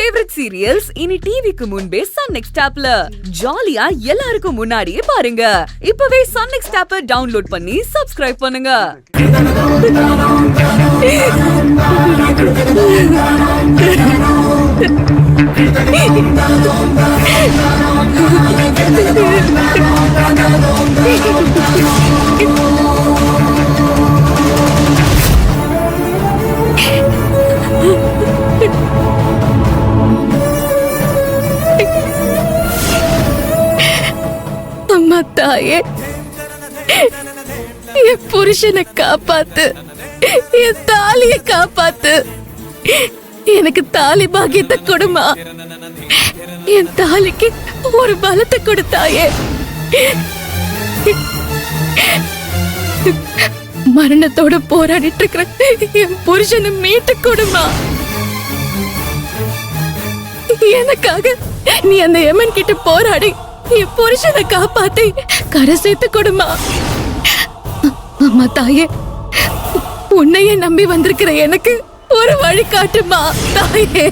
Favourite serials இனி டிவிக்கு முன்பே சன் நெக்ஸ்ட் ஆப்ல ஜாலியா எல்லாருக்கும் முன்னாடியே பாருங்க. இப்பவே சன் நெக்ஸ்ட் ஆப்பை டவுன்லோட் பண்ணி சப்ஸ்கிரைப் பண்ணுங்க. அம்மா தாயே, என் புருஷனை காப்பாத்து, என் தாலிய காப்பாத்து, எனக்கு தாலி பாக்கியத்தை கொடுமா, என் தாலிக்கு ஒரு பலத்தை கொடுத்தாயே, மரணத்தோட போராடிட்டு இருக்கிற என் புருஷனை மீட்டு கொடுமா. எனக்காக நீ அந்த எமன் கிட்ட போராடி என் புருஷனை காப்பாத்தி கரை சேர்த்து கொடுமா. அம்மா தாயே, உன்னையே நம்பி வந்திருக்கிற எனக்கு ஒரு வழி காட்டுமா தாயே.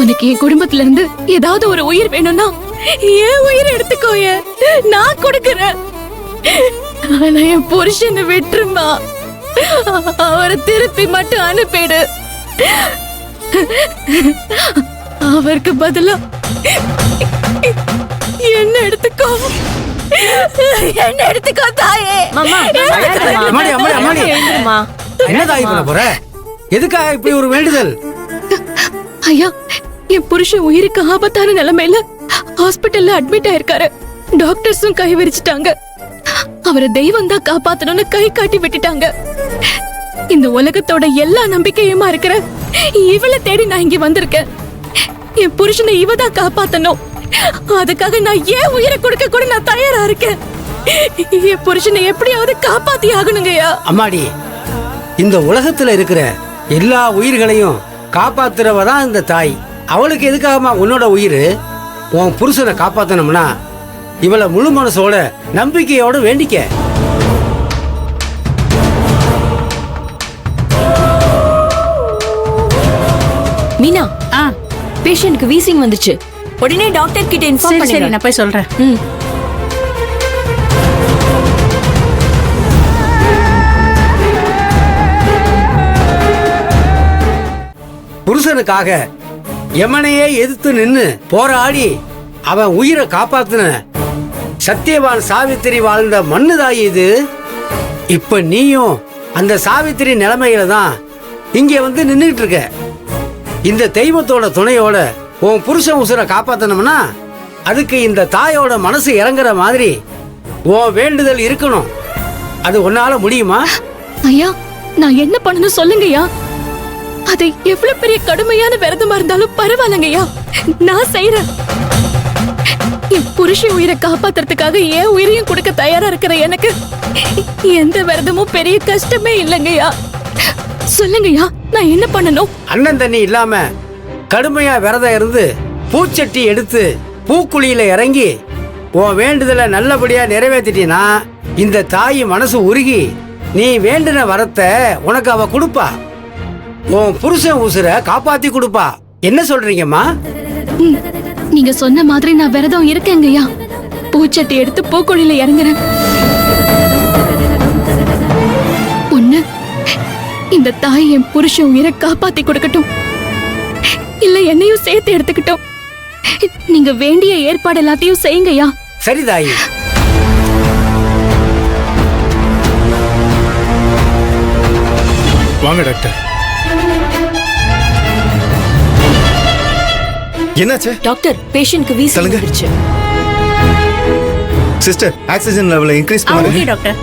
உனக்கு என் குடும்பத்துல இருந்து ஏதாவது ஒரு உயிர் வேணும்னா ஏன் உயிர் எடுத்துக்கோய, நான் கொடுக்கறேன். ஆனா என் புருஷனை விட்டுருமா, அவரை திருப்பி மட்டும் அனுப்பிடு. அவருக்கு பதிலா என்ன எடுத்துக்கோ, என்ன எடுத்துக்கோ தாயே. எதுக்காக இப்படி ஒரு வேண்டுதல்? ஐயா, என் புருஷன் உயிருக்கு ஆபத்தான நிலைமையில ஹாஸ்பிட்டல்ல அட்மிட் ஆயிருக்காரு. டாக்டர்ஸும் கை விரிச்சிட்டாங்க. அவரை தெய்வம் தான் காப்பாத்தணும்னு கை காட்டி விட்டுட்டாங்க. இந்த உலகத்தோட எல்லா நம்பிக்கையுமா இருக்கிற இவளை தேடி நான் இங்க வந்திருக்கேன். என் புருஷனை இவ தான் காப்பாத்தணும். அதுக்காக நான் ஏன் உயிரை கொடுக்க கூட நான் தயாரா இருக்கேன். என் புருஷனை எப்படியாவது காப்பாத்தி ஆகணுங்கய்யா. அம்மாடி, இந்த உலகத்துல இருக்கிற எல்லா உயிர்களையும் காப்பாத்துறவதான் இந்த தாய். அவளுக்கு எதுக்காகமா உன்னோட உயிர்? உன் புருஷனை காப்பாத்தணும்னா இவளை முழு மனசோட நம்பிக்கையோட வேண்டிக்க. மீனா, பேஷண்ட்க்கு வீசிங் வந்துச்சு. உடனே டாக்டர் கிட்ட இன்ஃபார்ம் பண்ணுங்க. நான் போய் சொல்றேன். புருஷனுக்காக யமனையே எதிர்த்து நின்னு போராடி அவன் உயிரை காப்பாத்துன சத்தியவான் சாவித்திரி வாழ்ந்த மண்ணுதாயி இது. இப்ப நீயும் அந்த சாவித்திரி நிலைமையில தான் இங்க வந்து நின்னுட்டு இருக்க. இந்த தெய்வத்தோட துணையோட உன் புருஷன் உசுரை காப்பாத்தணும்னா அதுக்கு இந்த தாயோட மனசு இறங்குற மாதிரி உன் வேண்டுதல் இருக்கணும். அது உன்னால முடியுமா? ஐயா, நான் என்ன பண்ணணும் சொல்லுங்கய்யா. அது எவ்வளவு பெரிய கடுமையான விரதமா இருந்தாலும் பரவாயில்லங்கய்யா, நான் செய்யறேன். என் புருஷன் உயிரை காப்பாத்துறதுக்காக என் உயிரையும் கொடுக்க தயாரா இருக்கிற எனக்கு எந்த விரதமும் பெரிய கஷ்டமே இல்லைங்கய்யா. சொல்லுங்கய்யா, நான் என்ன பண்ணணும்? அண்ணன் தண்ணி இல்லாம கடுமையா விரதம் இருந்து பூச்சட்டி எடுத்து பூக்குழியில இறங்கி உன் வேண்டுதலை நல்லபடியா நிறைவேற்றிட்டீனா இந்த தாய் மனசு உருகி நீ வேண்டின வரத்தை உனக்கு அவ கொடுப்பா. உன் புருஷன் உசுரை காப்பாத்தி கொடுப்பா. என்ன சொல்றீங்கம்மா? நீங்க சொன்ன மாதிரி நான் விரதம் இருக்கேங்கய்யா. பூச்சட்டி எடுத்து பூக்குழியில இறங்குறேன். ஒண்ணு, இந்த தாய் என் புருஷன் உயிரை காப்பாத்தி கொடுக்கட்டும், இல்ல என்னையும் சேர்த்து எடுத்துக்கிட்டோம். நீங்க வேண்டிய ஏற்பாடு எல்லாத்தையும் செய்யுங்கய்யா. சரி தாயி. வாங்க டாக்டர். என்னாச்சு டாக்டர்? பேஷண்ட்க்கு வீசிங் வந்துருச்சு. சிஸ்டர், ஆக்சிஜன் லெவலை இன்க்ரீஸ் பண்ணுங்க. Okay doctor.